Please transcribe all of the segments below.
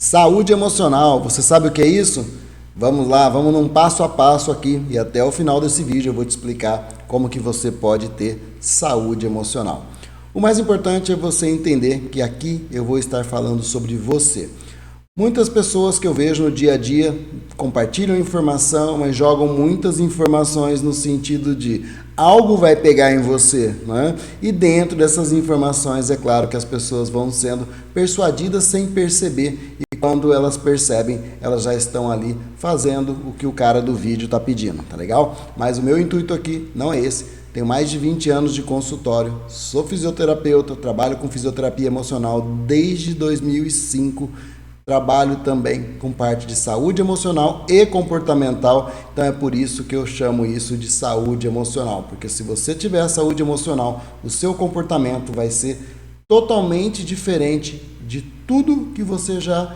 Saúde emocional, você sabe o que é isso? Vamos lá, vamos num passo a passo aqui e até o final desse vídeo eu vou te explicar como que você pode ter saúde emocional. O mais importante é você entender que aqui eu vou estar falando sobre você. Muitas pessoas que eu vejo no dia a dia compartilham informação, mas jogam muitas informações no sentido de algo vai pegar em você, né? E dentro dessas informações, é claro que as pessoas vão sendo persuadidas sem perceber, e quando elas percebem, elas já estão ali fazendo o que o cara do vídeo está pedindo, tá legal? Mas o meu intuito aqui não é esse. Tenho mais de 20 anos de consultório, sou fisioterapeuta, trabalho com fisioterapia emocional desde 2005. Trabalho também com parte de saúde emocional e comportamental, então é por isso que eu chamo isso de saúde emocional, porque se você tiver saúde emocional, o seu comportamento vai ser totalmente diferente de tudo que você já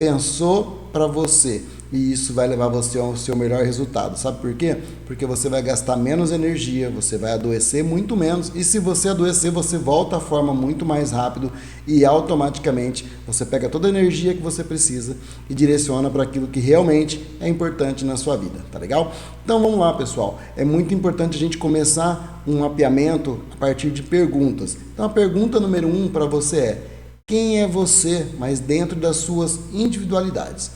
pensou para você. E isso vai levar você ao seu melhor resultado. Sabe por quê? Porque você vai gastar menos energia, você vai adoecer muito menos. E se você adoecer, você volta à forma muito mais rápido e automaticamente você pega toda a energia que você precisa e direciona para aquilo que realmente é importante na sua vida. Tá legal? Então vamos lá, pessoal. É muito importante a gente começar um mapeamento a partir de perguntas. Então a pergunta número 1 para você é: quem é você, mas dentro das suas individualidades?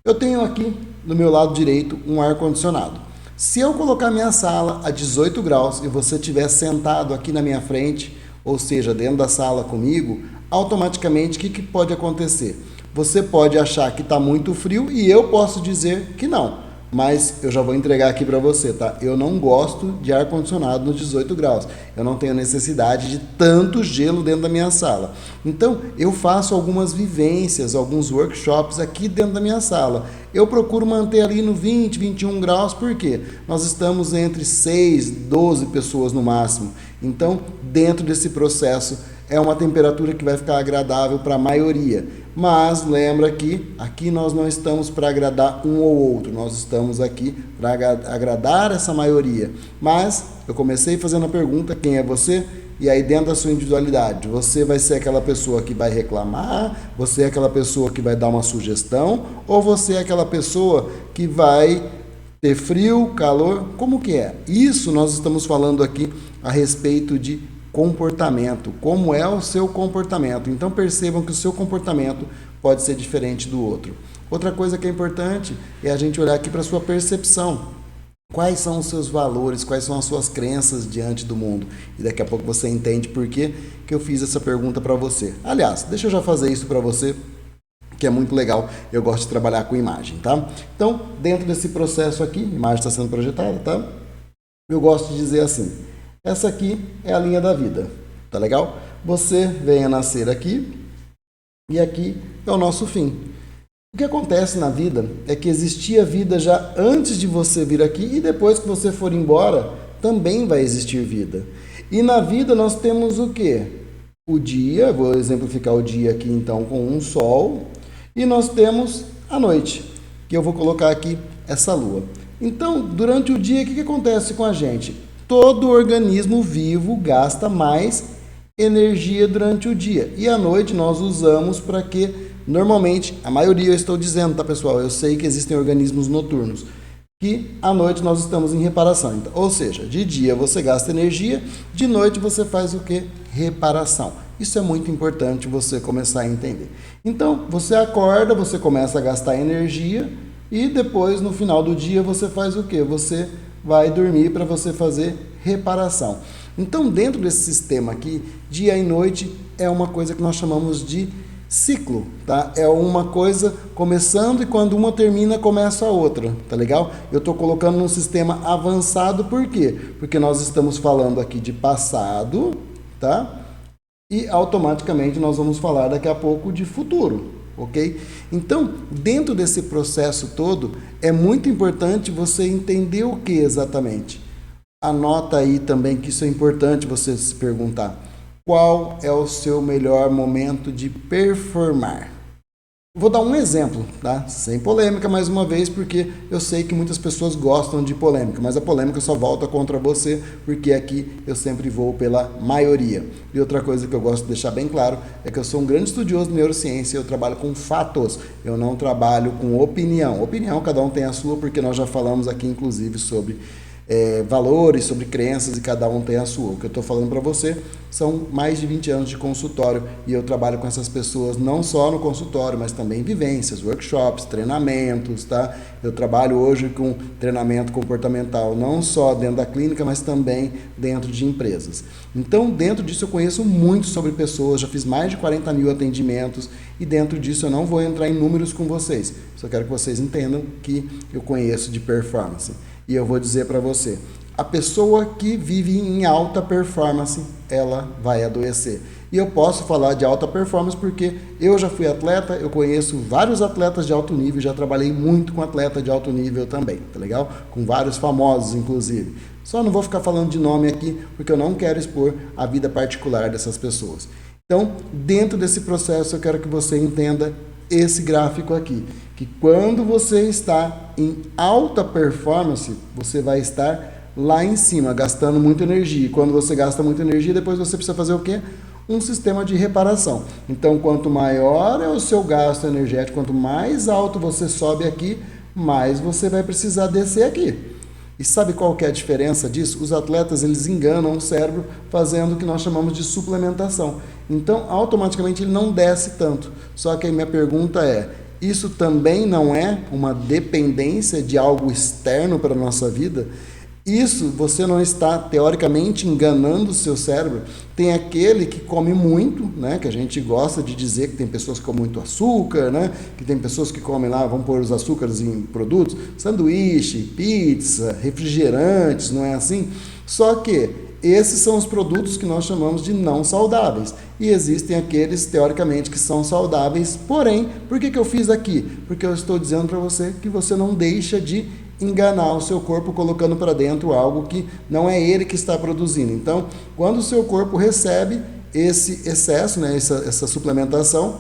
Eu tenho aqui no meu lado direito um ar-condicionado. Se eu colocar minha sala a 18 graus e você estiver sentado aqui na minha frente, ou seja, dentro da sala comigo, automaticamente o que pode acontecer? Você pode achar que está muito frio e eu posso dizer que não. Mas eu já vou entregar aqui para você, tá? Eu não gosto de ar-condicionado nos 18 graus. Eu não tenho necessidade de tanto gelo dentro da minha sala. Então, eu faço algumas vivências, alguns workshops aqui dentro da minha sala. Eu procuro manter ali no 20, 21 graus, porque nós estamos entre 6, 12 pessoas no máximo. Então, dentro desse processo, é uma temperatura que vai ficar agradável para a maioria. Mas lembra que aqui nós não estamos para agradar um ou outro, nós estamos aqui para agradar essa maioria. Mas eu comecei fazendo a pergunta: quem é você? E aí, dentro da sua individualidade, você vai ser aquela pessoa que vai reclamar, você é aquela pessoa que vai dar uma sugestão, ou você é aquela pessoa que vai ter frio, calor? Como que é? Isso nós estamos falando aqui a respeito de comportamento, como é o seu comportamento. Então percebam que o seu comportamento pode ser diferente do outro. Outra coisa que é importante é a gente olhar aqui para a sua percepção. Quais são os seus valores, quais são as suas crenças diante do mundo? E daqui a pouco você entende por que eu fiz essa pergunta para você. Aliás, deixa eu já fazer isso para você, que é muito legal. Eu gosto de trabalhar com imagem, tá? Então, dentro desse processo aqui, a imagem está sendo projetada, tá? Eu gosto de dizer assim: essa aqui é a linha da vida, tá legal? Você vem a nascer aqui e aqui é o nosso fim. O que acontece na vida é que existia vida já antes de você vir aqui e depois que você for embora também vai existir vida. E na vida nós temos o quê? O dia, vou exemplificar o dia aqui então com um sol, e nós temos a noite, que eu vou colocar aqui essa lua. Então, durante o dia, o que acontece com a gente? Todo organismo vivo gasta mais energia durante o dia. E à noite nós usamos para que, normalmente, a maioria eu estou dizendo, tá, pessoal? Eu sei que existem organismos noturnos, que à noite nós estamos em reparação. Então, ou seja, de dia você gasta energia, de noite você faz o quê? Reparação. Isso é muito importante você começar a entender. Então, você acorda, você começa a gastar energia e depois, no final do dia, você faz o quê? Você vai dormir para você fazer reparação. Então, dentro desse sistema aqui, dia e noite é uma coisa que nós chamamos de ciclo, tá? É uma coisa começando e quando uma termina, começa a outra, tá legal? Eu estou colocando num sistema avançado, por quê? Porque nós estamos falando aqui de passado, tá? E automaticamente nós vamos falar daqui a pouco de futuro. Ok? Então, dentro desse processo todo, é muito importante você entender o que exatamente. Anota aí também que isso é importante você se perguntar. Qual é o seu melhor momento de performar? Vou dar um exemplo, tá? Sem polêmica mais uma vez, porque eu sei que muitas pessoas gostam de polêmica, mas a polêmica só volta contra você, porque aqui eu sempre vou pela maioria. E outra coisa que eu gosto de deixar bem claro é que eu sou um grande estudioso de neurociência, eu trabalho com fatos, eu não trabalho com opinião. Opinião cada um tem a sua, porque nós já falamos aqui inclusive sobre valores, sobre crenças, e cada um tem a sua. O que eu estou falando para você são mais de 20 anos de consultório, e eu trabalho com essas pessoas não só no consultório, mas também em vivências, workshops, treinamentos, tá? Eu trabalho hoje com treinamento comportamental, não só dentro da clínica, mas também dentro de empresas. Então, dentro disso eu conheço muito sobre pessoas, já fiz mais de 40 mil atendimentos, e dentro disso eu não vou entrar em números com vocês, só quero que vocês entendam que eu conheço de performance. E eu vou dizer para você, a pessoa que vive em alta performance, ela vai adoecer. E eu posso falar de alta performance porque eu já fui atleta, eu conheço vários atletas de alto nível, já trabalhei muito com atleta de alto nível também, tá legal? Com vários famosos, inclusive. Só não vou ficar falando de nome aqui, porque eu não quero expor a vida particular dessas pessoas. Então, dentro desse processo, eu quero que você entenda esse gráfico aqui, que quando você está em alta performance, você vai estar lá em cima, gastando muita energia. E quando você gasta muita energia, depois você precisa fazer o quê? Um sistema de reparação. Então, quanto maior é o seu gasto energético, quanto mais alto você sobe aqui, mais você vai precisar descer aqui. E sabe qual que é a diferença disso? Os atletas, eles enganam o cérebro fazendo o que nós chamamos de suplementação. Então, automaticamente ele não desce tanto. Só que a minha pergunta é, isso também não é uma dependência de algo externo para a nossa vida? Isso, você não está, teoricamente, enganando o seu cérebro. Tem aquele que come muito, né, que a gente gosta de dizer que tem pessoas que comem muito açúcar, né, que tem pessoas que comem lá, vamos pôr os açúcares em produtos, sanduíche, pizza, refrigerantes, não é assim? Só que esses são os produtos que nós chamamos de não saudáveis. E existem aqueles, teoricamente, que são saudáveis. Porém, por que eu fiz aqui? Porque eu estou dizendo para você que você não deixa de enganar o seu corpo colocando para dentro algo que não é ele que está produzindo. Então, quando o seu corpo recebe esse excesso, né, essa suplementação,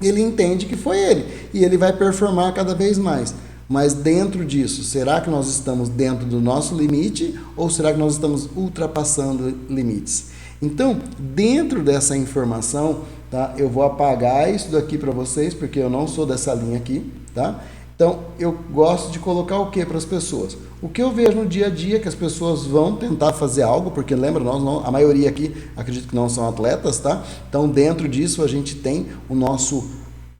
ele entende que foi ele e ele vai performar cada vez mais. Mas dentro disso, será que nós estamos dentro do nosso limite ou será que nós estamos ultrapassando limites? Então, dentro dessa informação, tá, eu vou apagar isso daqui para vocês, porque eu não sou dessa linha aqui, tá? Então, eu gosto de colocar o que para as pessoas? O que eu vejo no dia a dia, que as pessoas vão tentar fazer algo, porque lembra, a maioria aqui, acredito que não são atletas, tá? Então, dentro disso, a gente tem o nosso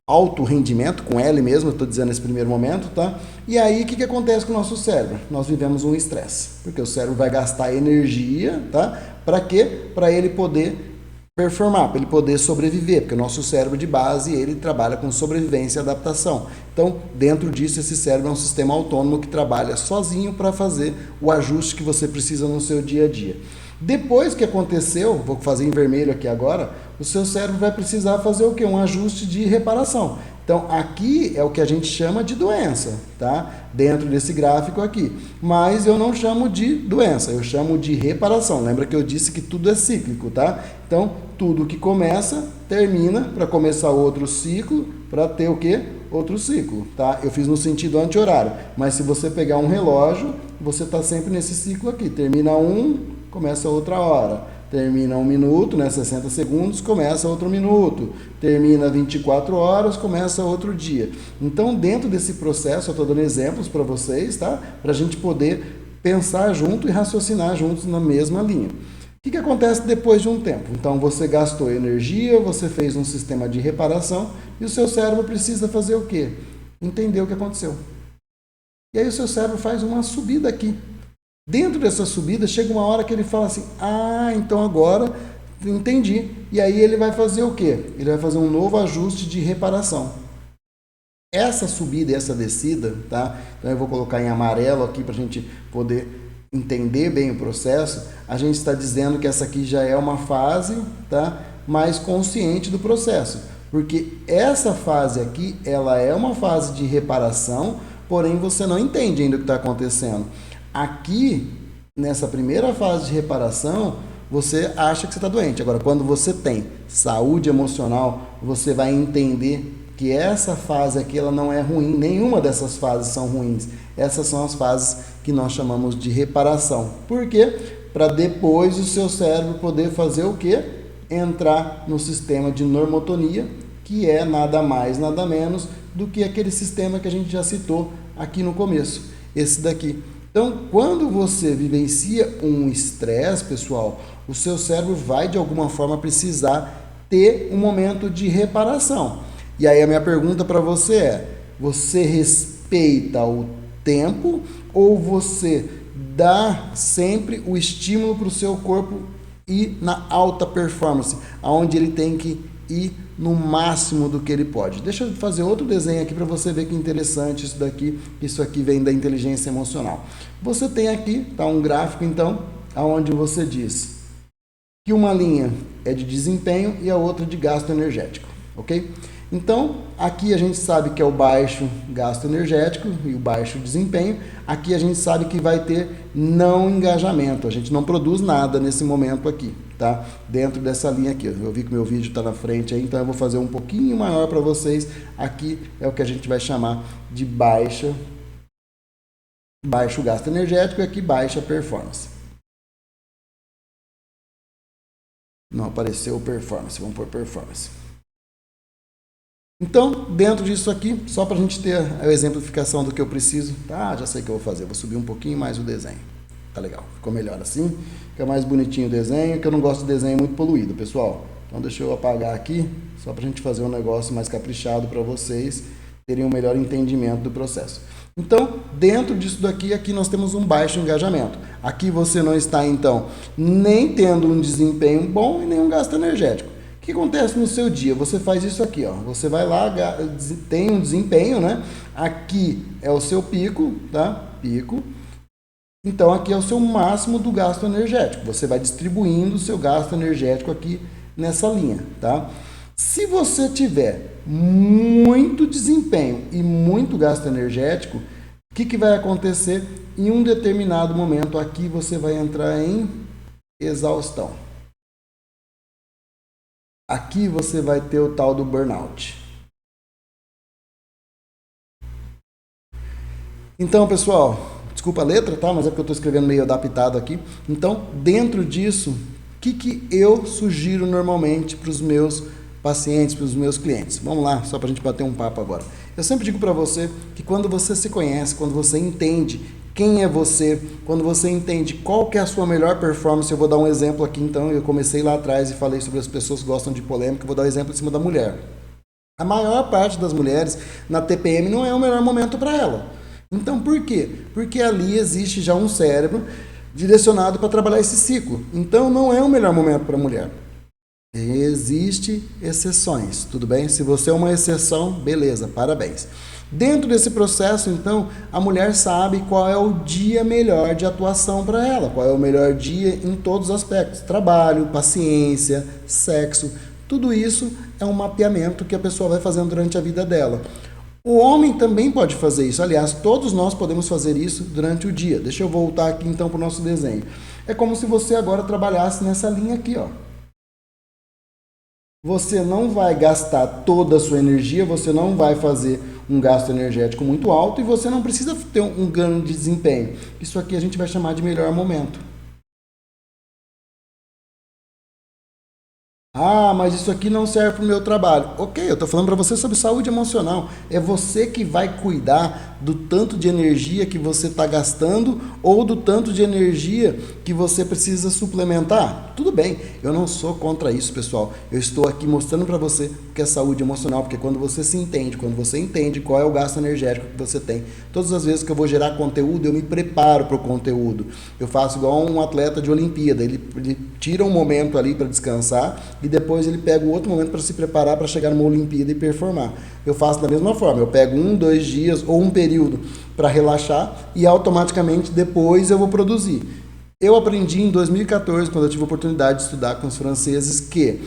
alto rendimento, com L mesmo, eu estou dizendo nesse primeiro momento, tá? E aí, o que acontece com o nosso cérebro? Nós vivemos um estresse, porque o cérebro vai gastar energia, tá? Para quê? Para ele poder performar, para ele poder sobreviver, porque o nosso cérebro de base, ele trabalha com sobrevivência e adaptação. Então, dentro disso, esse cérebro é um sistema autônomo que trabalha sozinho para fazer o ajuste que você precisa no seu dia a dia. Depois que aconteceu, vou fazer em vermelho aqui agora, o seu cérebro vai precisar fazer o quê? Um ajuste de reparação. Então, aqui é o que a gente chama de doença, tá? Dentro desse gráfico aqui. Mas eu não chamo de doença, eu chamo de reparação. Lembra que eu disse que tudo é cíclico, tá? Então, tudo que começa, termina para começar outro ciclo, para ter o quê? Outro ciclo, tá? Eu fiz no sentido anti-horário. Mas se você pegar um relógio, você está sempre nesse ciclo aqui. Termina começa outra hora. Termina 1 minuto, né, 60 segundos, começa outro minuto. Termina 24 horas, começa outro dia. Então, dentro desse processo, eu estou dando exemplos para vocês, tá? Para a gente poder pensar junto e raciocinar juntos na mesma linha. O que acontece depois de um tempo? Então, você gastou energia, você fez um sistema de reparação e o seu cérebro precisa fazer o quê? Entender o que aconteceu. E aí o seu cérebro faz uma subida aqui. Dentro dessa subida, chega uma hora que ele fala assim, então agora entendi. E aí ele vai fazer o quê? Ele vai fazer um novo ajuste de reparação. Essa subida e essa descida, tá? Então eu vou colocar em amarelo aqui para a gente poder entender bem o processo. A gente está dizendo que essa aqui já é uma fase, tá? Mais consciente do processo. Porque essa fase aqui, ela é uma fase de reparação, porém você não entende ainda o que está acontecendo. Aqui, nessa primeira fase de reparação, você acha que você está doente. Agora, quando você tem saúde emocional, você vai entender que essa fase aqui ela não é ruim, nenhuma dessas fases são ruins. Essas são as fases que nós chamamos de reparação. Por quê? Para depois o seu cérebro poder fazer o quê? Entrar no sistema de normotonia, que é nada mais, nada menos do que aquele sistema que a gente já citou aqui no começo, esse daqui. Então, quando você vivencia um estresse, pessoal, o seu cérebro vai de alguma forma precisar ter um momento de reparação. E aí a minha pergunta para você é: você respeita o tempo ou você dá sempre o estímulo para o seu corpo ir na alta performance, aonde ele tem que ir no máximo do que ele pode? Deixa eu fazer outro desenho aqui para você ver que interessante isso daqui. Isso aqui vem da inteligência emocional. Você tem aqui, tá, um gráfico então, aonde você diz que uma linha é de desempenho e a outra de gasto energético, ok? Então, aqui a gente sabe que é o baixo gasto energético e o baixo desempenho. Aqui a gente sabe que vai ter não engajamento. A gente não produz nada nesse momento aqui, tá? Dentro dessa linha aqui. Eu vi que meu vídeo está na frente aí, então eu vou fazer um pouquinho maior para vocês. Aqui é o que a gente vai chamar de baixo gasto energético e aqui baixa performance. Não apareceu performance, vamos por performance. Então, dentro disso aqui, só para a gente ter a exemplificação do que eu preciso, tá? Já sei o que eu vou fazer, vou subir um pouquinho mais o desenho. Tá legal, ficou melhor assim, fica mais bonitinho o desenho, que eu não gosto de desenho muito poluído, pessoal. Então, deixa eu apagar aqui, só para a gente fazer um negócio mais caprichado para vocês terem um melhor entendimento do processo. Então, dentro disso daqui, aqui nós temos um baixo engajamento. Aqui você não está, então, nem tendo um desempenho bom e nem um gasto energético. O que acontece no seu dia? Você faz isso aqui, ó. Você vai lá, tem um desempenho, né? Aqui é o seu pico, tá? Pico. Então, aqui é o seu máximo do gasto energético. Você vai distribuindo o seu gasto energético aqui nessa linha, tá? Se você tiver muito desempenho e muito gasto energético, o que vai acontecer? Em um determinado momento aqui você vai entrar em exaustão. Aqui você vai ter o tal do burnout. Então, pessoal, desculpa a letra, tá? Mas é porque eu estou escrevendo meio adaptado aqui. Então, dentro disso, o que eu sugiro normalmente para os meus pacientes, para os meus clientes? Vamos lá, só para a gente bater um papo agora. Eu sempre digo para você que quando você se conhece, quando você entende quem é você, quando você entende qual que é a sua melhor performance, eu vou dar um exemplo aqui, então, eu comecei lá atrás e falei sobre as pessoas que gostam de polêmica, eu vou dar um exemplo em cima da mulher. A maior parte das mulheres na TPM não é o melhor momento para ela. Então, por quê? Porque ali existe já um cérebro direcionado para trabalhar esse ciclo. Então, não é o melhor momento para a mulher. Existem exceções, tudo bem? Se você é uma exceção, beleza, parabéns. Dentro desse processo, então, a mulher sabe qual é o dia melhor de atuação para ela, qual é o melhor dia em todos os aspectos, trabalho, paciência, sexo, tudo isso é um mapeamento que a pessoa vai fazendo durante a vida dela. O homem também pode fazer isso, aliás, todos nós podemos fazer isso durante o dia. Deixa eu voltar aqui então para o nosso desenho. É como se você agora trabalhasse nessa linha aqui, ó. Você não vai gastar toda a sua energia, você não vai fazer um gasto energético muito alto e você não precisa ter um grande desempenho. Isso aqui a gente vai chamar de melhor momento. Ah, mas isso aqui não serve para o meu trabalho. Ok, eu estou falando para você sobre saúde emocional. É você que vai cuidar do tanto de energia que você está gastando ou do tanto de energia que você precisa suplementar. Tudo bem, eu não sou contra isso, pessoal. Eu estou aqui mostrando para você o que é saúde emocional, porque quando você se entende, quando você entende qual é o gasto energético que você tem, todas as vezes que eu vou gerar conteúdo, eu me preparo para o conteúdo. Eu faço igual um atleta de Olimpíada, ele tira um momento ali para descansar e depois ele pega o outro momento para se preparar para chegar numa Olimpíada e performar. Eu faço da mesma forma, eu pego 1, 2 dias ou um período para relaxar e automaticamente depois eu vou produzir. Eu aprendi em 2014, quando eu tive a oportunidade de estudar com os franceses, que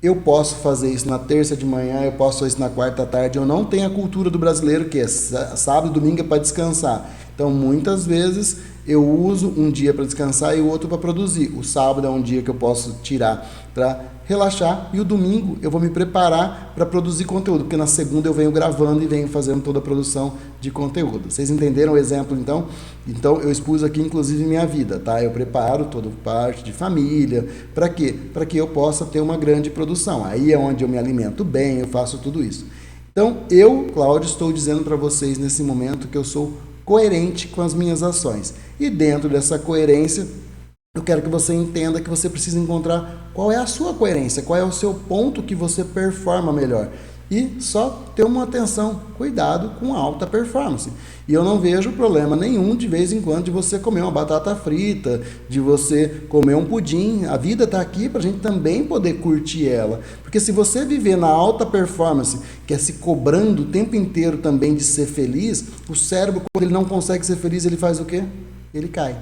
eu posso fazer isso na terça de manhã, eu posso fazer isso na quarta à tarde, eu não tenho a cultura do brasileiro que é sábado e domingo é para descansar. Então, muitas vezes, eu uso um dia para descansar e o outro para produzir. O sábado é um dia que eu posso tirar para relaxar e o domingo eu vou me preparar para produzir conteúdo, porque na segunda eu venho gravando e venho fazendo toda a produção de conteúdo. Vocês entenderam o exemplo, então? Então eu expus aqui inclusive minha vida, tá? Eu preparo toda parte de família, para quê? Para que eu possa ter uma grande produção. Aí é onde eu me alimento bem, eu faço tudo isso. Então eu, Cláudio, estou dizendo para vocês nesse momento que eu sou coerente com as minhas ações. E dentro dessa coerência, eu quero que você entenda que você precisa encontrar qual é a sua coerência, qual é o seu ponto que você performa melhor. E só ter uma atenção, cuidado com alta performance. E eu não vejo problema nenhum de vez em quando de você comer uma batata frita, de você comer um pudim. A vida está aqui para a gente também poder curtir ela. Porque se você viver na alta performance, que é se cobrando o tempo inteiro também de ser feliz, o cérebro, quando ele não consegue ser feliz, ele faz o quê? Ele cai.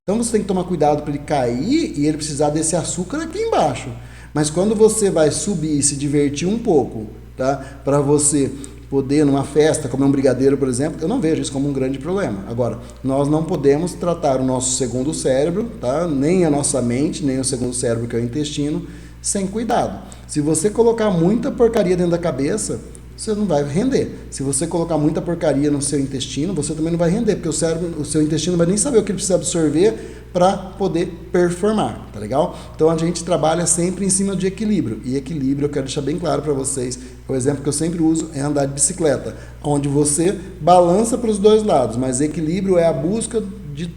Então você tem que tomar cuidado para ele cair e ele precisar desse açúcar aqui embaixo. Mas quando você vai subir e se divertir um pouco, tá? Para você poder, numa festa, comer um brigadeiro, por exemplo, eu não vejo isso como um grande problema. Agora, nós não podemos tratar o nosso segundo cérebro, tá? Nem a nossa mente, nem o segundo cérebro, que é o intestino, sem cuidado. Se você colocar muita porcaria dentro da cabeça, você não vai render. Se você colocar muita porcaria no seu intestino, você também não vai render, porque o seu intestino não vai nem saber o que ele precisa absorver para poder performar, tá legal? Então a gente trabalha sempre em cima de equilíbrio. E equilíbrio, eu quero deixar bem claro para vocês, o exemplo que eu sempre uso é andar de bicicleta, onde você balança para os dois lados, mas equilíbrio é a busca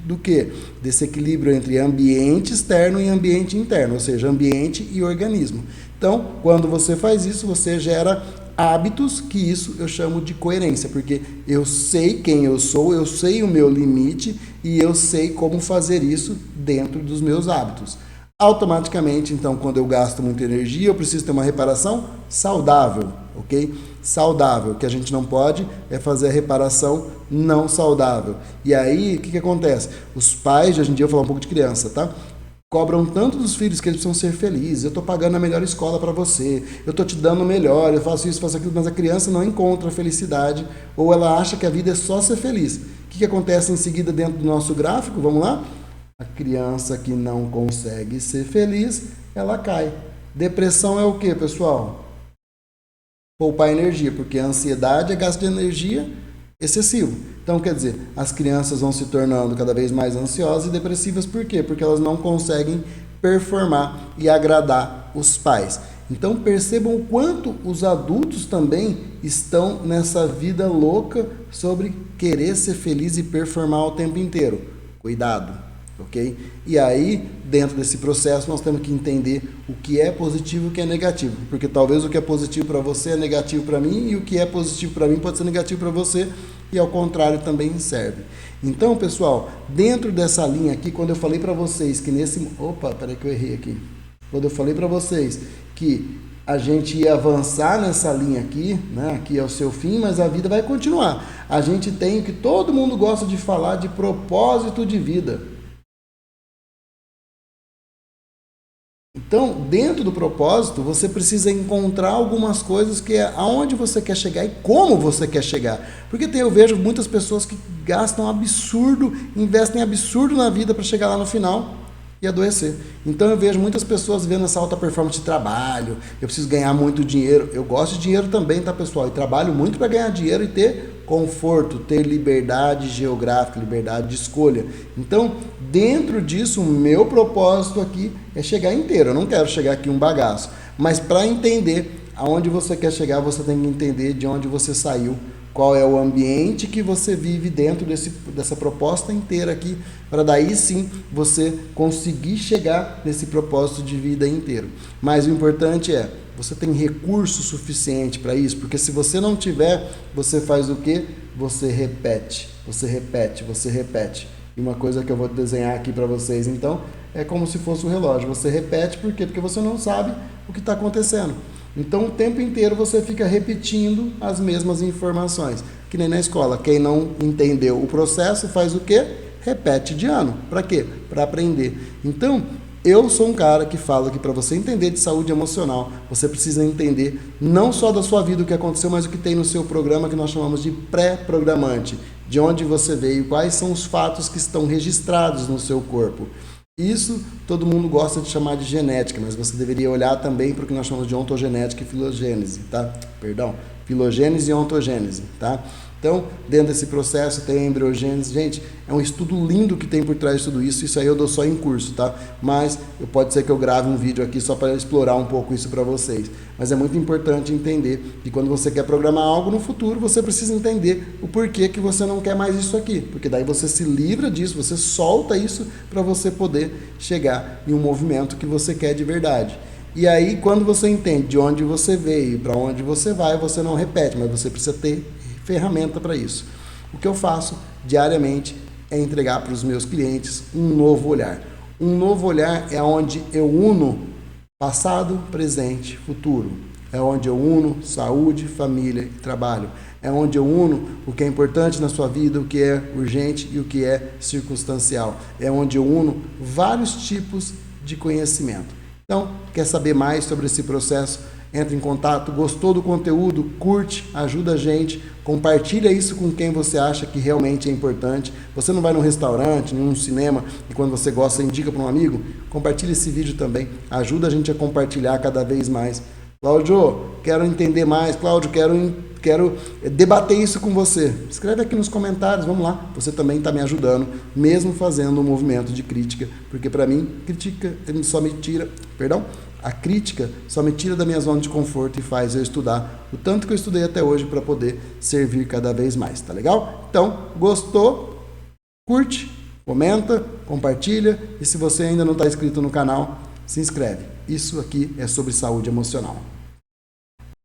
do quê? Desse equilíbrio entre ambiente externo e ambiente interno, ou seja, ambiente e organismo. Então, quando você faz isso, você gera hábitos, que isso eu chamo de coerência, porque eu sei quem eu sou, eu sei o meu limite e eu sei como fazer isso dentro dos meus hábitos. Automaticamente, então, quando eu gasto muita energia, eu preciso ter uma reparação saudável, ok? Saudável, o que a gente não pode é fazer a reparação não saudável. E aí, o que acontece? Os pais, hoje em dia, eu vou falar um pouco de criança, tá? Cobram tanto dos filhos que eles precisam ser felizes. Eu estou pagando a melhor escola para você, eu estou te dando o melhor, eu faço isso, faço aquilo, mas a criança não encontra felicidade ou ela acha que a vida é só ser feliz. O que acontece em seguida dentro do nosso gráfico? Vamos lá? A criança que não consegue ser feliz, ela cai. Depressão é o que, pessoal? Poupar energia, porque a ansiedade é gasto de energia excessivo. Então, quer dizer, as crianças vão se tornando cada vez mais ansiosas e depressivas. Por quê? Porque elas não conseguem performar e agradar os pais. Então, percebam o quanto os adultos também estão nessa vida louca sobre querer ser feliz e performar o tempo inteiro. Cuidado, ok? E aí, dentro desse processo, nós temos que entender o que é positivo e o que é negativo. Porque talvez o que é positivo para você é negativo para mim e o que é positivo para mim pode ser negativo para você. E ao contrário também serve. Então, pessoal, dentro dessa linha aqui, quando eu falei para vocês que nesse... Opa, peraí que eu errei aqui. Quando eu falei para vocês que a gente ia avançar nessa linha aqui, né? Aqui é o seu fim, mas a vida vai continuar. A gente tem o que todo mundo gosta de falar de propósito de vida. Então, dentro do propósito, você precisa encontrar algumas coisas que é aonde você quer chegar e como você quer chegar. Porque eu vejo muitas pessoas que gastam absurdo, investem absurdo na vida para chegar lá no final e adoecer. Então eu vejo muitas pessoas vendo essa alta performance de trabalho, eu preciso ganhar muito dinheiro. Eu gosto de dinheiro também, tá, pessoal? E trabalho muito para ganhar dinheiro e ter conforto, ter liberdade geográfica, liberdade de escolha. Então, dentro disso, o meu propósito aqui é chegar inteiro. Eu não quero chegar aqui um bagaço. Mas para entender aonde você quer chegar, você tem que entender de onde você saiu, qual é o ambiente que você vive dentro dessa proposta inteira aqui, para daí sim você conseguir chegar nesse propósito de vida inteiro. Mas o importante é, você tem recurso suficiente para isso? Porque se você não tiver, você faz o quê? Você repete, você repete, você repete. E uma coisa que eu vou desenhar aqui para vocês, então, é como se fosse um relógio. Você repete, por quê? Porque você não sabe o que está acontecendo. Então, o tempo inteiro você fica repetindo as mesmas informações. Que nem na escola. Quem não entendeu o processo faz o quê? Repete de ano. Para quê? Para aprender. Então, eu sou um cara que fala que para você entender de saúde emocional, você precisa entender não só da sua vida o que aconteceu, mas o que tem no seu programa que nós chamamos de pré-programante. De onde você veio, quais são os fatos que estão registrados no seu corpo. Isso todo mundo gosta de chamar de genética, mas você deveria olhar também para o que nós chamamos de ontogenética e filogênese, tá? Perdão, filogênese e ontogênese, tá? Então, dentro desse processo tem a embriogênese. Gente, é um estudo lindo que tem por trás de tudo isso. Isso aí eu dou só em curso, tá? Mas pode ser que eu grave um vídeo aqui só para explorar um pouco isso para vocês. Mas é muito importante entender que quando você quer programar algo no futuro, você precisa entender o porquê que você não quer mais isso aqui. Porque daí você se livra disso, você solta isso para você poder chegar em um movimento que você quer de verdade. E aí, quando você entende de onde você veio e para onde você vai, você não repete, mas você precisa ter ferramenta para isso. O que eu faço diariamente é entregar para os meus clientes um novo olhar. Um novo olhar é onde eu uno passado, presente, futuro. É onde eu uno saúde, família e trabalho. É onde eu uno o que é importante na sua vida, o que é urgente e o que é circunstancial. É onde eu uno vários tipos de conhecimento. Então, quer saber mais sobre esse processo? Entra em contato, gostou do conteúdo, curte, ajuda a gente, compartilha isso com quem você acha que realmente é importante. Você não vai num restaurante, num cinema, e quando você gosta, indica para um amigo? Compartilha esse vídeo também, ajuda a gente a compartilhar cada vez mais. Cláudio, quero entender mais. Cláudio, quero debater isso com você. Escreve aqui nos comentários, vamos lá. Você também está me ajudando, mesmo fazendo um movimento de crítica, porque para mim, a crítica só me tira da minha zona de conforto e faz eu estudar o tanto que eu estudei até hoje para poder servir cada vez mais, tá legal? Então, gostou? Curte, comenta, compartilha e se você ainda não está inscrito no canal, se inscreve. Isso aqui é sobre saúde emocional.